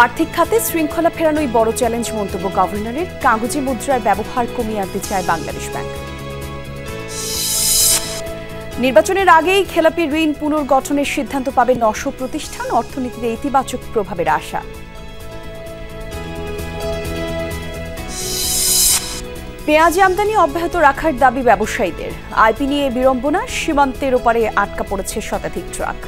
আর্থিক খাতে শৃঙ্খলা ফেরানোই বড় চ্যালেঞ্জ মন্তব্য গভর্নরের। কাগজে মুদ্রার ব্যবহার কমিয়ে আনতে চায় বাংলাদেশ ব্যাংক। নির্বাচনের আগেই খেলাপি ঋণ পুনর্গঠনের সিদ্ধান্ত পাবে ৯০০ প্রতিষ্ঠান, অর্থনীতিতে ইতিবাচক প্রভাবের আশা। পেঁয়াজ আমদানি অব্যাহত রাখার দাবি ব্যবসায়ীদের। আইপি নিয়ে বিড়ম্বনা, সীমান্তের ওপারে আটকা পড়েছে শতাধিক ট্রাক।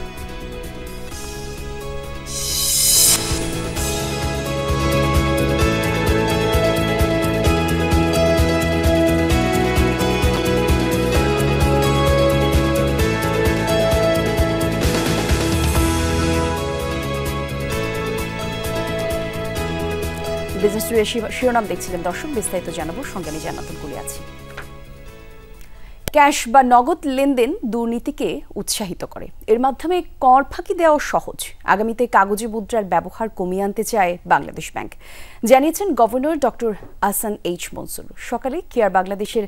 বিজনেস টুডে শিরোনাম দেখছিলেন দর্শক, বিস্তারিত জানাবো, সঙ্গে আমি জান্নাতুল কুলি আছি। ক্যাশ বা নগদ লেনদেন দুর্নীতিকে উৎসাহিত করে, এর মাধ্যমে কর ফাঁকি দেওয়া সহজ। আগামীতে কাগজে মুদ্রার ব্যবহার কমিয়ে আনতে চায় বাংলাদেশ ব্যাংক, জানিয়েছেন governor doctor Ahsan H Mansur. সকালে কেয়ার বাংলাদেশের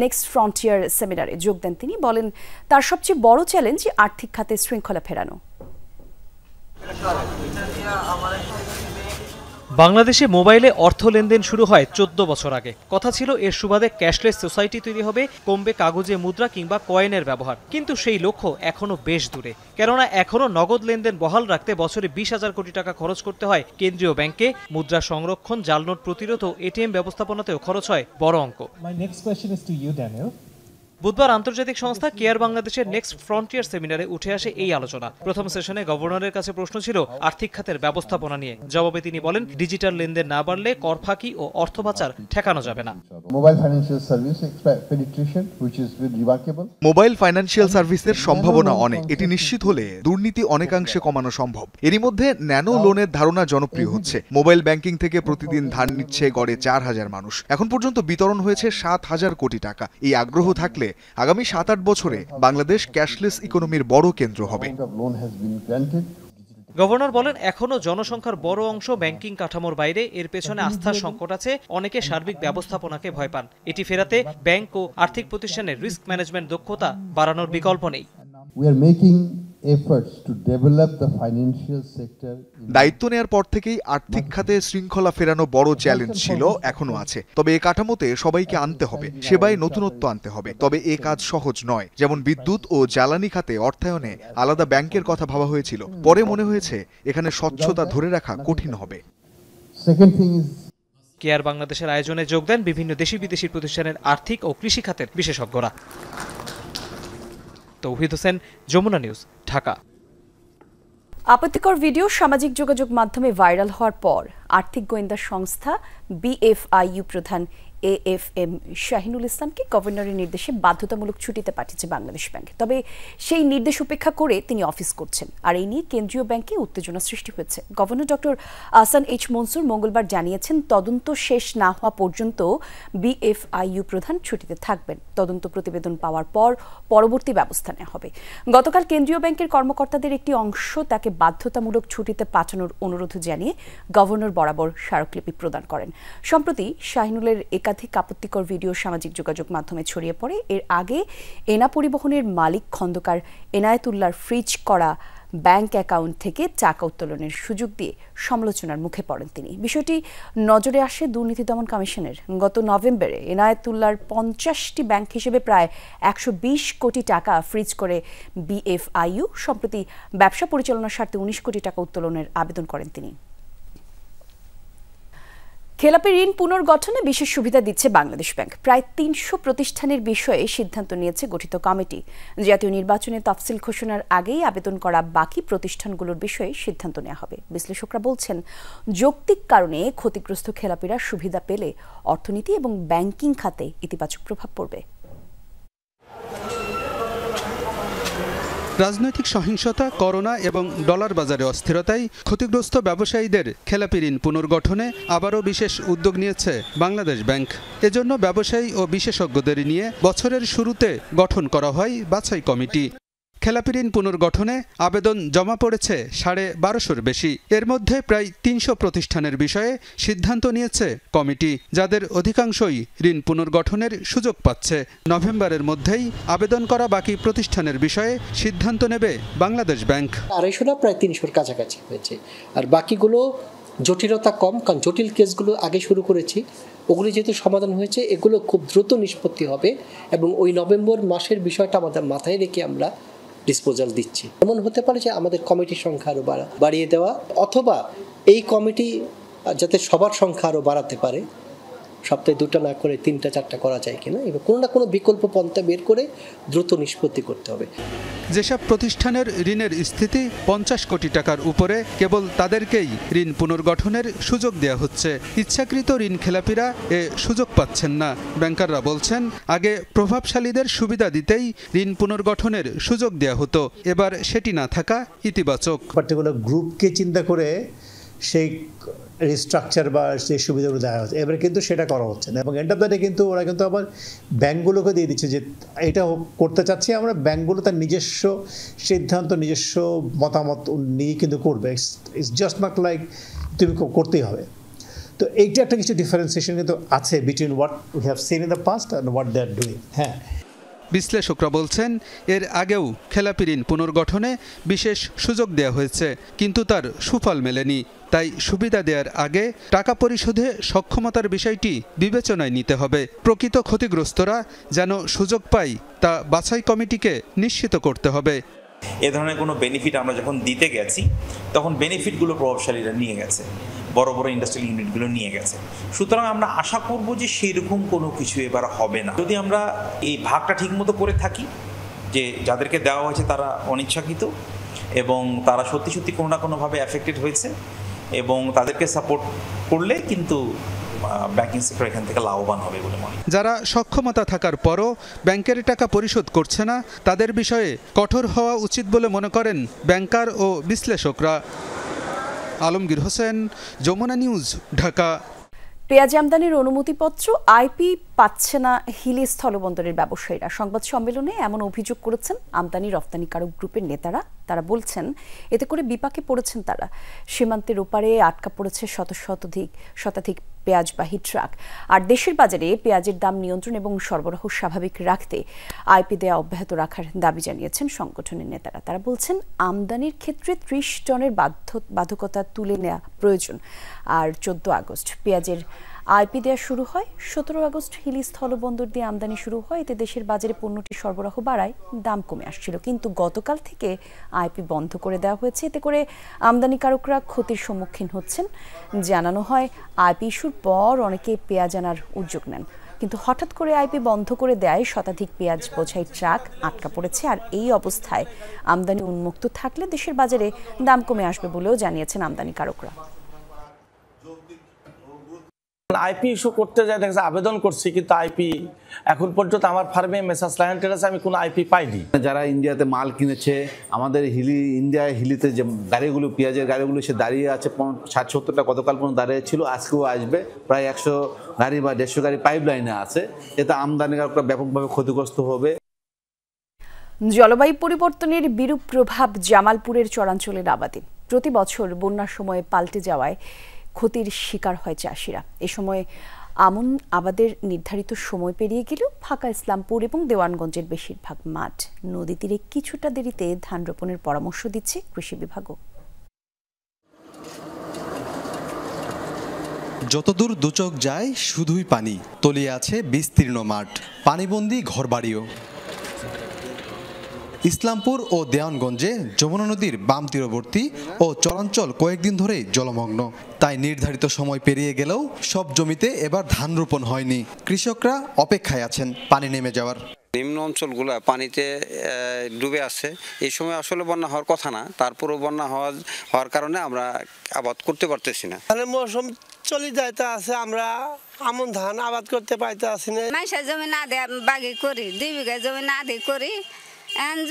নেক্সট ফ্রন্টিয়ার সেমিনারে যোগ দেন তিনি। বলেন, তার সবচেয়ে বড় চ্যালেঞ্জ আর্থিক খাতে শৃঙ্খলা ফেরানো। বাংলাদেশে মোবাইলে অর্থ লেনদেন শুরু হয় 14 বছর আগে। কথা ছিল এর সুবাদে ক্যাশলেস সোসাইটি তৈরি হবে, কমবে কাগজে মুদ্রা কিংবা কয়েনের ব্যবহার। কিন্তু সেই লক্ষ্য এখনো বেশ দূরে, কেননা এখনো নগদ লেনদেন বহাল রাখতে বছরে 20,000 কোটি টাকা খরচ করতে হয় কেন্দ্রীয় ব্যাংকে। মুদ্রা সংরক্ষণ, জালনোট প্রতিরোধ ও এটিএম ব্যবস্থাপনাতেও খরচ হয় বড় অঙ্ক। বুধবার আন্তর্জাতিক সংস্থা কেয়ার বাংলাদেশের নেক্সট ফ্রন্টিয়ার সেমিনারে উঠে আসে এই আলোচনা। প্রথম সেশনে গভর্নরের কাছে প্রশ্ন ছিল আর্থিক খাতের ব্যবস্থাপনা নিয়ে। জবাবে তিনি বলেন, ডিজিটাল লেনদেন না বাড়লে কর ফাঁকি ও অর্থ পাচার ঠেকানো যাবে না। মোবাইল ফাইন্যান্সিয়াল সার্ভিসের সম্ভাবনা অনেক, এটি নিশ্চিত হলে দুর্নীতি অনেকাংশে কমানো সম্ভব। এরই মধ্যে ন্যানো লোনের ধারণা জনপ্রিয় হচ্ছে। মোবাইল ব্যাংকিং থেকে প্রতিদিন ধার নিচ্ছে গড়ে 4,000 মানুষ। এখন পর্যন্ত বিতরণ হয়েছে 7,000 কোটি টাকা। এই আগ্রহ থাকলে আগামী 7-8 বছরে বাংলাদেশ ক্যাশলেস ইকোনমির বড় কেন্দ্র হবে। গভর্নর বলেন, এখনো জনসংখ্যার বড় অংশ ব্যাংকিং কাঠামোর বাইরে। এর পেছনে আস্থার সংকট আছে, অনেকে সার্বিক ব্যবস্থাপনাকে ভয় পান। এটি ফেরাতে ব্যাংক ও আর্থিক প্রতিষ্ঠানের রিস্ক ম্যানেজমেন্ট দক্ষতা বাড়ানোর বিকল্প নেই। দায়িত্ব নেয়ার পর থেকেই আর্থিক খাতে শৃঙ্খলা ফেরানো বড় চ্যালেঞ্জ ছিল, এখনো আছে। তবে এ কাঠামোতে সবাইকে আনতে হবে, সেবায় নতুনত্ব আনতে হবে। তবে এ কাজ সহজ নয়। যেমন বিদ্যুৎ ও জ্বালানি খাতে অর্থায়নে আলাদা ব্যাংকের কথা ভাবা হয়েছিল, পরে মনে হয়েছে এখানে স্বচ্ছতা ধরে রাখা কঠিন হবে। কেয়ার বাংলাদেশের আয়োজনে যোগ দেন বিভিন্ন দেশি বিদেশি প্রতিষ্ঠানের আর্থিক ও কৃষি খাতের বিশেষজ্ঞরা। তৌহিদ হোসেন, যমুনা নিউজ, ঢাকা। আপত্তিকর ভিডিও সামাজিক যোগাযোগ মাধ্যমে ভাইরাল হওয়ার পর আর্থিক গোয়েন্দা সংস্থা বিএফআইইউ প্রধান AFM শাহিনুল ইসলামকে গভর্নরের নির্দেশে বাধ্যতামূলক ছুটিতে পাঠিয়েছে বাংলাদেশ ব্যাংক। তবে সেই নির্দেশ উপেক্ষা করে তিনি অফিস করছেন, আর এই নিয়ে কেন্দ্রীয় ব্যাংকে উত্তেজনা সৃষ্টি হয়েছে। Governor doctor Ahsan H Mansur মঙ্গলবার জানিয়েছেন, তদন্ত শেষ না হওয়া পর্যন্ত বিএফআইইউ প্রধান ছুটিতে থাকবেন। তদন্ত প্রতিবেদন পাওয়ার পর পরবর্তী ব্যবস্থা নেওয়া হবে। গতকাল কেন্দ্রীয় ব্যাংকের কর্মকর্তাদের একটি অংশ তাকে বাধ্যতামূলক ছুটিতে পাঠানোর অনুরোধ জানিয়ে গভর্নর বরাবর স্মারকলিপি প্রদান করেন। সম্প্রতি শাহিনুলের একাধিক আপত্তিকর ভিডিও সামাজিক যোগাযোগ মাধ্যমে ছড়িয়ে পড়ে। এর আগে এনা পরিবহনের মালিক খন্দকার এনায়েতুল্লাহর ফ্রিজ করা ব্যাংক অ্যাকাউন্ট থেকে টাকা উত্তোলনের সুযোগ দিয়ে সমালোচনার মুখে পড়েন তিনি। বিষয়টি নজরে আসে দুর্নীতি দমন কমিশনের। গত নভেম্বরে এনায়েতুল্লাহর 50টি ব্যাংক হিসেবে প্রায় 120 কোটি টাকা ফ্রিজ করে বিএফআইইউ। সম্প্রতি ব্যবসা পরিচালনার স্বার্থে 19 কোটি টাকা উত্তোলনের আবেদন করেন তিনি। খেলাপি ঋণ পুনর্গঠনে বিশেষ সুবিধা দিচ্ছে বাংলাদেশ ব্যাংক। প্রায় 300 প্রতিষ্ঠানের বিষয়ে সিদ্ধান্ত নিয়েছে গঠিত কমিটি। জাতীয় নির্বাচনে তফসিল ঘোষণার আগেই আবেদন করা বাকি প্রতিষ্ঠানগুলোর বিষয়ে সিদ্ধান্ত নেওয়া হবে। বিশ্লেষকরা বলছেন, যৌক্তিক কারণে ক্ষতিগ্রস্ত খেলাপিরা সুবিধা পেলে অর্থনীতি এবং ব্যাংকিং খাতে ইতিবাচক প্রভাব পড়বে। রাজনৈতিক সহিংসতা, করোনা এবং ডলার বাজারে অস্থিরতায় ক্ষতিগ্রস্ত ব্যবসায়ীদের খেলাপি ঋণ পুনর্গঠনে আবারও বিশেষ উদ্যোগ নিয়েছে বাংলাদেশ ব্যাংক। এজন্য ব্যবসায়ী ও বিশেষজ্ঞদের নিয়ে বছরের শুরুতে গঠন করা হয় বাছাই কমিটি। খেলাপি ঋণ পুনর্গঠনে আবেদন জমা পড়েছে 1250-র বেশি। এর মধ্যে প্রায় 300 প্রতিষ্ঠানের বিষয়ে সিদ্ধান্ত নিয়েছে কমিটি, যাদের অধিকাংশই ঋণ পুনর্গঠনের সুযোগ পাচ্ছে। নভেম্বরের মধ্যেই আবেদন করা বাকি প্রতিষ্ঠানের বিষয়ে সিদ্ধান্ত নেবে বাংলাদেশ ব্যাংক। 250 প্রায় 300-র কাছাকাছি হয়েছে, আর বাকিগুলো জটিলতা কম, কারণ জটিল কেসগুলো আগে শুরু করেছি, ওগুলি যেহেতু সমাধান হয়েছে, এগুলো খুব দ্রুত নিষ্পত্তি হবে এবং ওই নভেম্বর মাসের বিষয়টা আমাদের মাথায় রেখে আমরা ডিসপোজাল দিচ্ছি। এমন হতে পারে যে আমাদের কমিটির সংখ্যা আরও বাড়িয়ে দেওয়া, অথবা এই কমিটি যাতে সবার সংখ্যা আরও বাড়াতে পারে, সপ্তাহে 2টা না করে 3টা 4টা করা যায় কিনা, এবং কোনো না কোনো বিকল্প পন্থা বের করে দ্রুত নিষ্পত্তি করতে হবে। যেসব প্রতিষ্ঠানের ঋণের স্থিতি 50 কোটি টাকার উপরে, কেবল তাদেরকেই ঋণ পুনর্গঠনের সুযোগ দেওয়া হচ্ছে। ইচ্ছাকৃত ঋণ খেলাপিরা এ সুযোগ পাচ্ছেন না। ব্যাংকাররা বলছেন, আগে প্রভাবশালীদের সুবিধা দিতেই ঋণ পুনর্গঠনের সুযোগ দেওয়া হতো, এবার সেটি না থাকা ইতিবাচক। পার্টিকুলার গ্রুপকে চিন্তা করে সেই রিস্ট্রাকচার বা সেই সুবিধাগুলো দেওয়া হচ্ছে, এবারে কিন্তু সেটা করা হচ্ছে না। এবং এন্ড অফ দ্য ডে কিন্তু ওরা কিন্তু আবার ব্যাঙ্কগুলোকে দিয়ে দিচ্ছে যে এটা করতে চাচ্ছি আমরা, ব্যাঙ্কগুলো তার নিজস্ব সিদ্ধান্ত, নিজস্ব মতামত নিয়ে কিন্তু করবে। ইটস জাস্ট নট লাইক তুমি করতেই হবে। তো এইটা একটা কিছু ডিফারেন্সিয়েশন কিন্তু আছে between what we have seen in the past and what they are doing. হ্যাঁ, বিশ্লেষকরা বলছেন, এর আগেও খেলাপি ঋণ পুনর্গঠনে বিশেষ সুযোগ দেওয়া হয়েছে, কিন্তু তার সুফল মেলেনি। তাই সুবিধা দেওয়ার আগে টাকা পরিশোধে সক্ষমতার বিষয়টি বিবেচনায় নিতে হবে। প্রকৃত ক্ষতিগ্রস্তরা যেন সুযোগ পায় তা বাছাই কমিটিকে নিশ্চিত করতে হবে। এ ধরনের কোনো বেনিফিট আমরা যখন দিতে গেছি, তখন বেনিফিটগুলো প্রভাবশালীরা নিয়ে গেছে, বড় বড় ইন্ডাস্ট্রিয়াল ইউনিটগুলো নিয়ে গেছে। সুতরাং আমরা আশা করব যে সেইরকম কোনো কিছু এবার হবে না, যদি আমরা এই ভাগটা ঠিকমতো করে থাকি, যে যাদেরকে দেওয়া হয়েছে তারা অনিচ্ছাকৃত এবং তারা সত্যি সত্যি কোনো না কোনোভাবে অ্যাফেক্টেড হয়েছে, এবং তাদেরকে সাপোর্ট করলে কিন্তু ব্যাংকিং সেক্টর এখান থেকে লাভবান হবে বলে মনে হয়। যারা সক্ষমতা থাকার পরও ব্যাংকের টাকা পরিশোধ করছে না, তাদের বিষয়ে কঠোর হওয়া উচিত বলে মনে করেন ব্যাংকার ও বিশ্লেষকরা। আলমগীর হোসেন, যমুনা নিউজ, ঢাকা। পেঁয়াজ আমদানির অনুমতিপত্র আইপি পাচ্ছে না হিলি স্থলবন্দরের ব্যবসায়ীরা। সংবাদ সম্মেলনে এমন অভিযোগ করেছেন আমদানি রপ্তানিকারক গ্রুপের নেতারা। তারা বলছেন, এতে করে বিপাকে পড়েছেন তারা। সীমান্তের ওপারে আটকা পড়েছে শতাধিক পেঁয়াজবাহী ট্রাক। আর দেশের বাজারে পেঁয়াজের দাম নিয়ন্ত্রণ এবং সরবরাহ স্বাভাবিক রাখতে আইপি দেয়া অব্যাহত রাখার দাবি জানিয়েছেন সংগঠনের নেতারা। তারা বলছেন, আমদানির ক্ষেত্রে 30 টনের বাধ্যকতা তুলে নেওয়া প্রয়োজন। আর 14 আগস্ট পেঁয়াজের আইপি দেওয়া শুরু হয়। 17 আগস্ট হিলি স্থলবন্দর দিয়ে আমদানি শুরু হয়। এতে দেশের বাজারে পণ্যটি সরবরাহ বাড়ায়, দাম কমে আসছিল। কিন্তু গতকাল থেকে আইপি বন্ধ করে দেওয়া হয়েছে। এতে করে আমদানিকারকরা ক্ষতির সম্মুখীন হচ্ছেন। জানানো হয়, আইপি ইস্যুর পর অনেকে পেঁয়াজ আনার উদ্যোগ নেন, কিন্তু হঠাৎ করে আইপি বন্ধ করে দেয় শতাধিক পেঁয়াজ বোঝাই ট্রাক আটকা পড়েছে। আর এই অবস্থায় আমদানি উন্মুক্ত থাকলে দেশের বাজারে দাম কমে আসবে বলেও জানিয়েছেন আমদানিকারকরা। আইপি ইস্যু করতে যাই দেখছি আবেদন করছি, কিন্তু আইপি এখন পর্যন্ত আমার ফার্মে মেসার্স লায়ন ট্রেডার্সে আমি কোনো আইপি পাইনি। যারা ইন্ডিয়াতে মাল কিনেছে, আমাদের হিলিতে যে গাড়িগুলো, পেঁয়াজের গাড়িগুলো সে দাঁড়িয়ে আছে 60-70টা গতকাল পর্যন্ত দাঁড়িয়ে ছিল, আজকেও আসবে। প্রায় 100 গাড়ি বা 150 গাড়ি পাইপ লাইনে আছে। এতে আমদানিকারকরা ব্যাপকভাবে ক্ষতিগ্রস্ত হবে। জলবায়ু পরিবর্তনের বিরূপ প্রভাব জামালপুরের চরাঞ্চলের আবাদি। প্রতি বছর বন্যার সময় পাল্টে যাওয়ায় ক্ষতির শিকার হয় চাষিরা। এ সময় আমন আবাদের নির্ধারিত সময় পেরিয়ে গেলেও ফাঁকা ইসলামপুর এবং দেওয়ানগঞ্জের বেশিরভাগ মাঠ। নদী তীরে কিছুটা দেরিতে ধান রোপণের পরামর্শ দিচ্ছে কৃষি বিভাগও। যতদূর দুচোখ যায় শুধুই পানি, তলিয়ে আছে বিস্তীর্ণ মাঠ, পানিবন্দী ঘরবাড়িও। ইসলামপুর ও দেওয়ানগঞ্জে যমুনা নদীর বাম তীরবর্তী ও চরাঞ্চল কয়েকদিন ধরেই জলমগ্ন। তাই নির্ধারিত সময় পেরিয়ে গেলেও সব জমিতে এবার ধান রোপণ হয়নি। কৃষকরা অপেক্ষায় আছেন পানি নেমে যাওয়ার। নিম্ন অঞ্চলগুলো পানিতে ডুবে আছে। এই সময় আসলে বন্যা হওয়ার কথা না, তারপরেও বন্যা হওয়ার কারণে আমরা আবাদ করতে পারতেছি না। মৌসুম চলে যাইতে আছে, আমরা আমন ধান আবাদ করতে পাইতে আসি না। মাইসের জমি না দিয়ে বাগি করি, 2 বিঘা জমি না দিয়ে করি,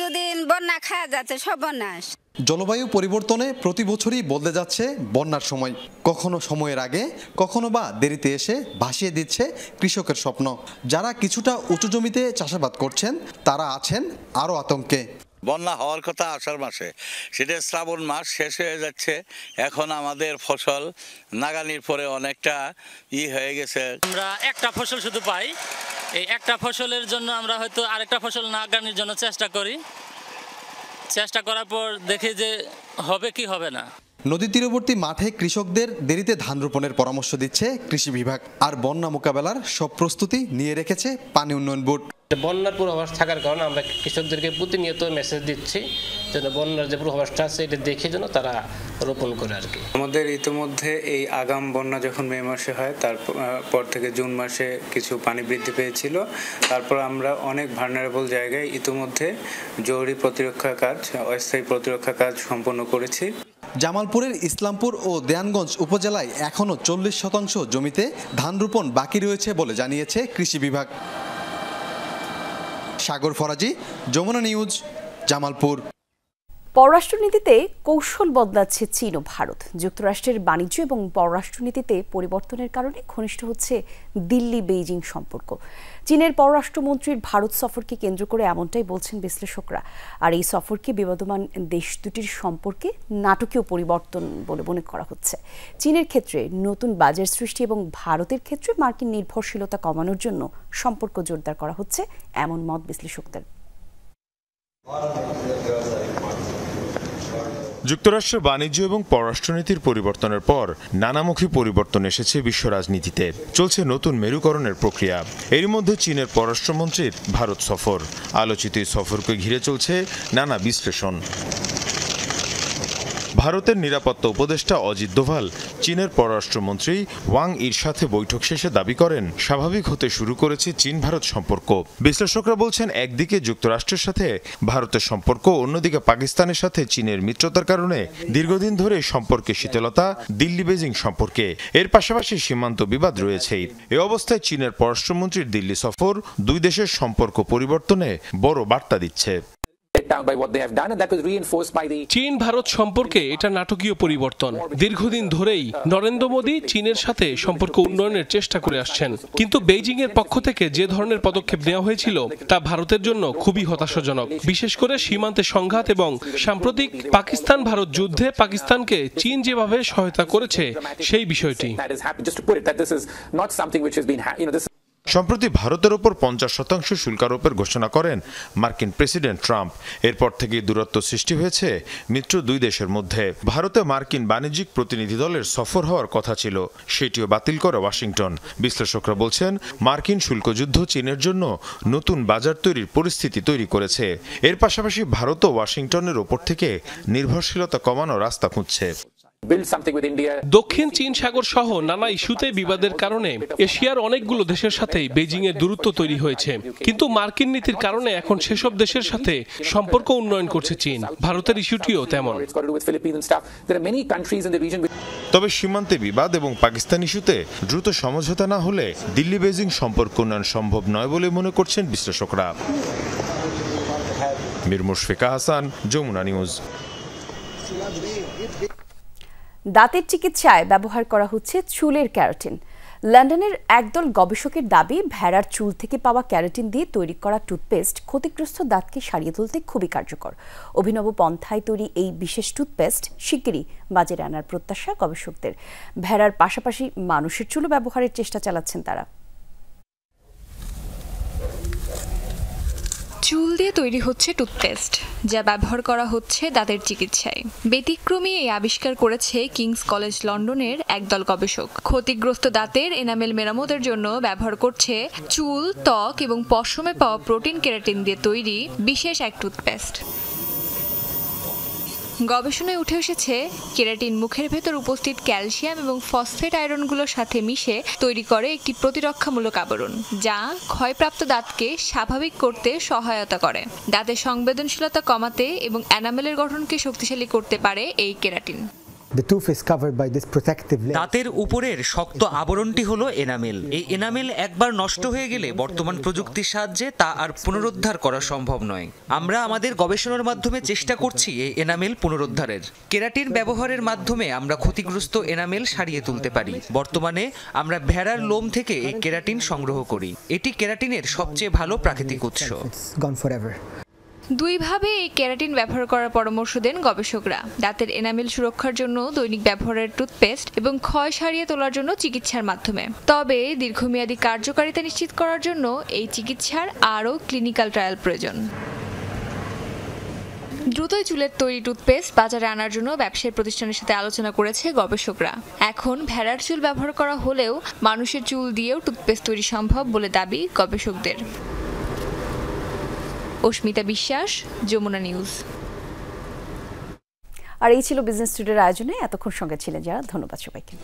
যদি বন্যা খাওয়া যাচ্ছে সর্বনাশ। জলবায়ু পরিবর্তনে প্রতি বছরই বদলে যাচ্ছে বন্যার সময়। কখনো সময়ের আগে, কখনো বা দেরিতে এসে ভাসিয়ে দিচ্ছে কৃষকের স্বপ্ন। যারা কিছুটা উঁচু জমিতে চাষাবাদ করছেন তারা আছেন আরও আতঙ্কে। বন্যা হওয়ার কথা আষাঢ় মাসে, সেটা শ্রাবণ মাস শেষ হয়ে যাচ্ছে। এখন আমাদের ফসল নাগানির পরে অনেকটা হয়ে গেছে। আমরা একটা ফসল শুধু পাই, এই একটা ফসলের জন্য আমরা হয়তো আরেকটা ফসল নাগানির জন্য চেষ্টা করি। চেষ্টা করার পর দেখি যে হবে কি হবে না। নদী তীরবর্তী মাঠে কৃষকদের দেরিতে ধান রোপণের পরামর্শ দিচ্ছে কৃষি বিভাগ। আর বন্যা মোকাবেলার সব প্রস্তুতি নিয়ে রেখেছে পানি উন্নয়ন বোর্ড। বন্যার পূর্বাভাস থাকার কারণে আমরা কৃষকদেরকে প্রতিনিয়ত মেসেজ দিচ্ছি যেন বন্যার যে পূর্বাভাসটা আছে এটা দেখে যেন তারা রোপণ করে আর কি। আমাদের ইতিমধ্যে এই আগাম বন্যা যখন মে মাসে হয় তারপর থেকে জুন মাসে কিছু পানি বৃদ্ধি পেয়েছিল। তারপর আমরা অনেক ভালনারেবল জায়গায় ইতিমধ্যে জরুরি প্রতিরক্ষা কাজ, অস্থায়ী প্রতিরক্ষা কাজ সম্পন্ন করেছি। জামালপুরের ইসলামপুর ও দেয়ানগঞ্জ উপজেলায় এখনও 40% জমিতে ধান রোপণ বাকি রয়েছে বলে জানিয়েছে কৃষি বিভাগ। সাগর ফরাজি, যমুনা নিউজ, জামালপুর। পররাষ্ট্রনীতিতে কৌশল বদলাচ্ছে চীন ও ভারত। যুক্তরাষ্ট্রের বাণিজ্য এবং পররাষ্ট্রনীতিতে পরিবর্তনের কারণে ঘনিষ্ঠ হচ্ছে দিল্লি বেইজিং সম্পর্ক। চীনের পররাষ্ট্রমন্ত্রীর ভারত সফরকে কেন্দ্র করে এমনটাই বলছেন বিশ্লেষকরা। আর এই সফরকে বিবদমান দেশ দুটির সম্পর্কে নাটকীয় পরিবর্তন বলে মনে করা হচ্ছে। চীনের ক্ষেত্রে নতুন বাজার সৃষ্টি এবং ভারতের ক্ষেত্রে মার্কিন নির্ভরশীলতা কমানোর জন্য সম্পর্ক জোরদার করা হচ্ছে, এমন মত বিশ্লেষকদের। যুক্তরাষ্ট্রের বাণিজ্য এবং পররাষ্ট্রনীতির পরিবর্তনের পর নানামুখী পরিবর্তন এসেছে বিশ্ব রাজনীতিতে। চলছে নতুন মেরুকরণের প্রক্রিয়া। এর মধ্যে চীনের পররাষ্ট্রমন্ত্রীর ভারত সফর। আলোচিত এই সফরকে ঘিরে চলছে নানা বিশ্লেষণ। ভারতের নিরাপত্তা উপদেষ্টা অজিত দোভাল চীনের পররাষ্ট্রমন্ত্রী ওয়াং ইর সাথে বৈঠক শেষে দাবি করেন স্বাভাবিক হতে শুরু করেছে চীন ভারত সম্পর্ক। বিশ্লেষকরা বলছেন একদিকে যুক্তরাষ্ট্রের সাথে ভারতের সম্পর্ক, অন্যদিকে পাকিস্তানের সাথে চীনের মিত্রতার কারণে দীর্ঘদিন ধরে সম্পর্কে শীতলতা দিল্লি বেজিং সম্পর্কে। এর পাশাপাশি সীমান্ত বিবাদ রয়েছেই। এ অবস্থায় চীনের পররাষ্ট্রমন্ত্রীর দিল্লি সফর দুই দেশের সম্পর্ক পরিবর্তনে বড় বার্তা দিচ্ছে। চীন ভারত সম্পর্কে এটা নাটকীয় পরিবর্তন। দীর্ঘদিন ধরেই নরেন্দ্র মোদী চীনের সাথে সম্পর্ক উন্নয়নের চেষ্টা করে আসছেন, কিন্তু বেইজিং এর পক্ষ থেকে যে ধরনের পদক্ষেপ নেওয়া হয়েছিল তা ভারতের জন্য খুবই হতাশাজনক। বিশেষ করে সীমান্তে সংঘাত এবং সাম্প্রতিক পাকিস্তান ভারত যুদ্ধে পাকিস্তানকে চীন যেভাবে সহায়তা করেছে সেই বিষয়টি। সম্প্রতি ভারতের ওপর 50% শুল্ক আরোপের ঘোষণা করেন মার্কিন প্রেসিডেন্ট ট্রাম্প। এরপর থেকে দূরত্ব সৃষ্টি হয়েছে মিত্র দুই দেশের মধ্যে। ভারতে মার্কিন বাণিজ্যিক প্রতিনিধি দলের সফর হওয়ার কথা ছিল, সেটিও বাতিল করে ওয়াশিংটন। বিশ্লেষকরা বলছেন মার্কিন শুল্কযুদ্ধ চীনের জন্য নতুন বাজার তৈরির পরিস্থিতি তৈরি করেছে। এর পাশাপাশি ভারতও ওয়াশিংটনের ওপর থেকে নির্ভরশীলতা কমানোর রাস্তা খুঁজছে। দক্ষিণ চীন সাগর সহ নানা ইস্যুতে বিবাদের কারণে এশিয়ার অনেকগুলো দেশের সাথেই বেজিং এর দূরত্ব তৈরি হয়েছে, কিন্তু মার্কিন নীতির কারণে এখন সেসব দেশের সাথে সম্পর্ক উন্নয়ন করছে চীন। ভারতের ইস্যুটিও তেমন। তবে সীমান্তে বিবাদ এবং পাকিস্তান ইস্যুতে দ্রুত সমঝোতা না হলে দিল্লি বেজিং সম্পর্ক উন্নয়ন সম্ভব নয় বলে মনে করছেন বিশ্লেষকরা। মীর মুশফিকা হাসান, যমুনা নিউজ। দাঁতের চিকিৎসায় ব্যবহার করা হচ্ছে চুলের ক্যারাটিন। লন্ডনের একদল গবেষকের দাবি, ভেড়ার চুল থেকে পাওয়া ক্যারাটিন দিয়ে তৈরি করা টুথপেস্ট ক্ষতিগ্রস্ত দাঁতকে সারিয়ে তুলতে খুবই কার্যকর। অভিনব পন্থায় তৈরি এই বিশেষ টুথপেস্ট শিগগিরই বাজারে আনার প্রত্যাশা গবেষকদের। ভেড়ার পাশাপাশি মানুষের চুলও ব্যবহারের চেষ্টা চালাচ্ছেন তারা। চুল দিয়ে তৈরি হচ্ছে টুথপেস্ট, যা ব্যবহার করা হচ্ছে দাঁতের চিকিৎসায়। ব্যতিক্রমী এই আবিষ্কার করেছে কিংস কলেজ লন্ডনের একদল গবেষক। ক্ষতিগ্রস্ত দাঁতের এনামেল মেরামতের জন্য ব্যবহার করছে চুল, ত্বক এবং পশমে পাওয়া প্রোটিন কেরাটিন দিয়ে তৈরি বিশেষ এক টুথপেস্ট। গবেষণায় উঠে এসেছে কেরাটিন মুখের ভেতর উপস্থিত ক্যালসিয়াম এবং ফসফেট আয়রনগুলোর সাথে মিশে তৈরি করে একটি প্রতিরক্ষামূলক আবরণ, যা ক্ষয়প্রাপ্ত দাঁতকে স্বাভাবিক করতে সহায়তা করে। দাঁতের সংবেদনশীলতা কমাতে এবং এনামেলের গঠনকে শক্তিশালী করতে পারে এই কেরাটিন। দাঁতের উপরের শক্ত আবরণটি হলো এনামেল। এই এনামেল একবার নষ্ট হয়ে গেলে বর্তমান প্রযুক্তির সাহায্যে তা আর পুনরুদ্ধার করা সম্ভব নয়। আমরা আমাদের গবেষণার মাধ্যমে চেষ্টা করছি এই এনামেল পুনরুদ্ধারের। কেরাটিন ব্যবহারের মাধ্যমে আমরা ক্ষতিগ্রস্ত এনামেল সারিয়ে তুলতে পারি। বর্তমানে আমরা ভেড়ার লোম থেকে এই কেরাটিন সংগ্রহ করি। এটি কেরাটিনের সবচেয়ে ভালো প্রাকৃতিক উৎস। দুইভাবে এই কেরাটিন ব্যবহার করার পরামর্শ দেন গবেষকরা। দাঁতের এনামেল সুরক্ষার জন্য দৈনিক ব্যবহারের টুথপেস্ট এবং ক্ষয় সারিয়ে তোলার জন্য চিকিৎসার মাধ্যমে। তবে দীর্ঘমেয়াদী কার্যকারিতা নিশ্চিত করার জন্য এই চিকিৎসার আরও ক্লিনিক্যাল ট্রায়াল প্রয়োজন। দ্রুতই চুলের তৈরি টুথপেস্ট বাজারে আনার জন্য ব্যবসায়ী প্রতিষ্ঠানের সাথে আলোচনা করেছে গবেষকরা। এখন ভেড়ার চুল ব্যবহার করা হলেও মানুষের চুল দিয়েও টুথপেস্ট তৈরি সম্ভব বলে দাবি গবেষকদের। অস্মিতা বিশ্বাস, যমুনা নিউজ। আর এই ছিল বিজনেস টুডের আয়োজনে। এতক্ষণ সঙ্গে ছিলেন যারা, ধন্যবাদ সবাইকে।